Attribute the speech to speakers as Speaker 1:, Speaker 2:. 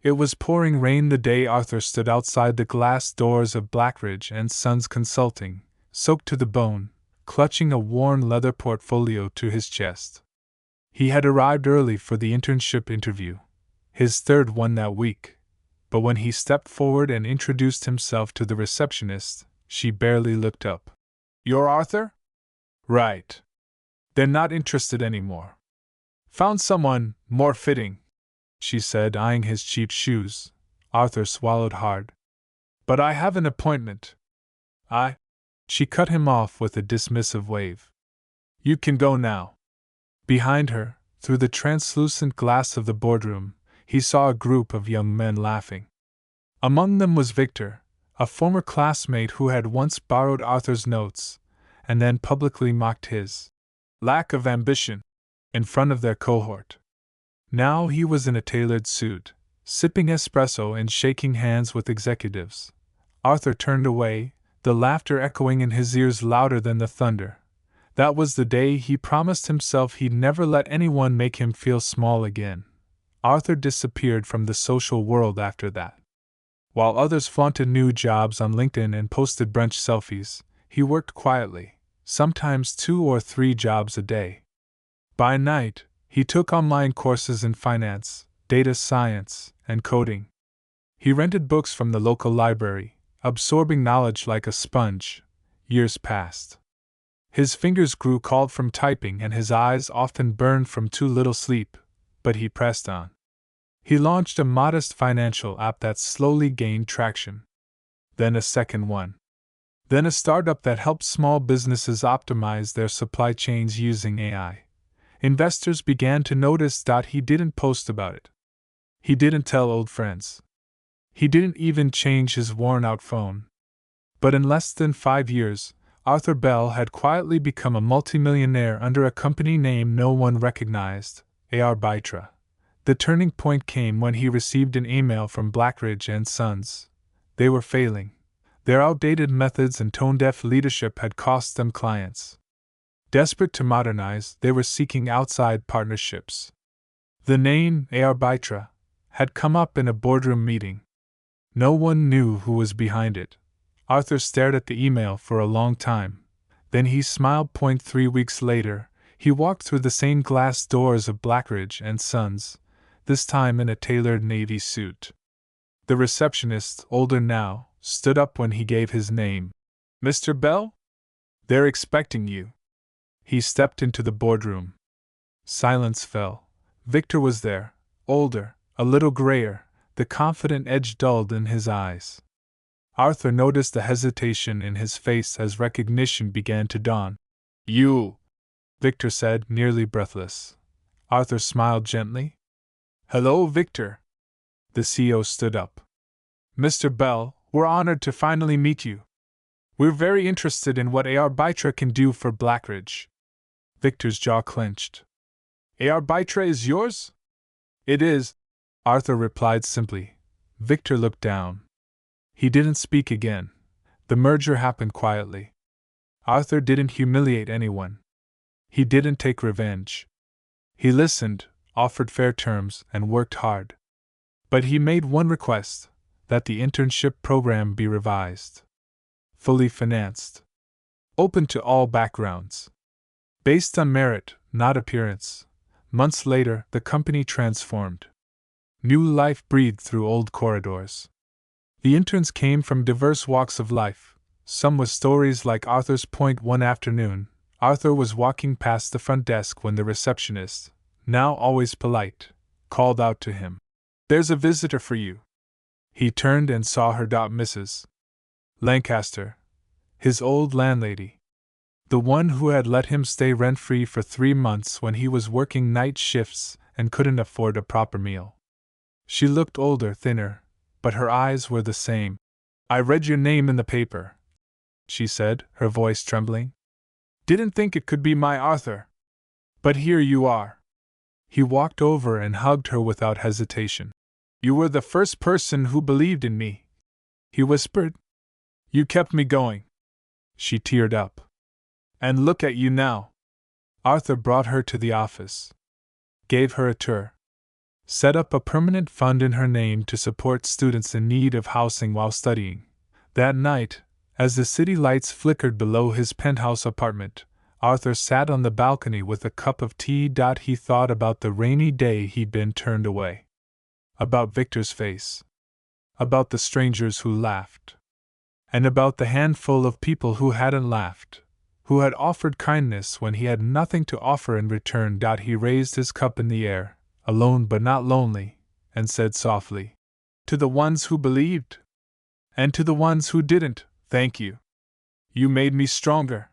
Speaker 1: It was pouring rain the day Arthur stood outside the glass doors of Blackridge and Sons Consulting, soaked to the bone, clutching a worn leather portfolio to his chest. He had arrived early for the internship interview, his third one that week, but when he stepped forward and introduced himself to the receptionist, she barely looked up. "You're Arthur?" "Right. They're not interested anymore. Found someone more fitting," she said, eyeing his cheap shoes. Arthur swallowed hard. "But I have an appointment." She cut him off with a dismissive wave. "You can go now." Behind her, through the translucent glass of the boardroom, he saw a group of young men laughing. Among them was Victor, a former classmate who had once borrowed Arthur's notes, and then publicly mocked his lack of ambition in front of their cohort. Now he was in a tailored suit, sipping espresso and shaking hands with executives. Arthur turned away, the laughter echoing in his ears louder than the thunder. That was the day he promised himself he'd never let anyone make him feel small again. Arthur disappeared from the social world after that. While others flaunted new jobs on LinkedIn and posted brunch selfies, he worked quietly, sometimes 2 or 3 jobs a day. By night, he took online courses in finance, data science, and coding. He rented books from the local library, absorbing knowledge like a sponge. Years passed. His fingers grew cold from typing and his eyes often burned from too little sleep, but he pressed on. He launched a modest financial app that slowly gained traction. Then a second one. Then a startup that helped small businesses optimize their supply chains using AI. Investors began to notice that he didn't post about it. He didn't tell old friends. He didn't even change his worn-out phone. But in less than 5 years, Arthur Bell had quietly become a multimillionaire under a company name no one recognized, Arbitra. The turning point came when he received an email from Blackridge and Sons. They were failing. Their outdated methods and tone-deaf leadership had cost them clients. Desperate to modernize, they were seeking outside partnerships. The name Arbitra had come up in a boardroom meeting. No one knew who was behind it. Arthur stared at the email for a long time. Then he smiled. 3 weeks later, he walked through the same glass doors of Blackridge and Sons, this time in a tailored navy suit. The receptionist, older now, stood up when he gave his name. "Mr. Bell? They're expecting you." He stepped into the boardroom. Silence fell. Victor was there, older, a little grayer, the confident edge dulled in his eyes. Arthur noticed the hesitation in his face as recognition began to dawn. "You," Victor said, nearly breathless. Arthur smiled gently. "Hello, Victor." The CEO stood up. "Mr. Bell, we're honored to finally meet you. We're very interested in what Arbitra can do for Blackridge." Victor's jaw clenched. "Arbitra is yours?" "It is," Arthur replied simply. Victor looked down. He didn't speak again. The merger happened quietly. Arthur didn't humiliate anyone. He didn't take revenge. He listened, offered fair terms, and worked hard. But he made one request, that the internship program be revised. Fully financed. Open to all backgrounds. Based on merit, not appearance. Months later, the company transformed. New life breathed through old corridors. The interns came from diverse walks of life, some with stories like Arthur's. One afternoon, Arthur was walking past the front desk when the receptionist, now always polite, called out to him. "There's a visitor for you." He turned and saw her. Mrs. Lancaster, his old landlady. The one who had let him stay rent-free for 3 months when he was working night shifts and couldn't afford a proper meal. She looked older, thinner, but her eyes were the same. "I read your name in the paper," she said, her voice trembling. "Didn't think it could be my Arthur. But here you are." He walked over and hugged her without hesitation. "You were the first person who believed in me," he whispered. "You kept me going." She teared up. "And look at you now." Arthur brought her to the office. Gave her a tour. set up a permanent fund in her name to support students in need of housing while studying. That night, as the city lights flickered below his penthouse apartment, Arthur sat on the balcony with a cup of tea. He thought about the rainy day he'd been turned away, about Victor's face, about the strangers who laughed, and about the handful of people who hadn't laughed, who had offered kindness when he had nothing to offer in return. He raised his cup in the air, alone but not lonely, and said softly, "To the ones who believed, and to the ones who didn't, thank you. You made me stronger."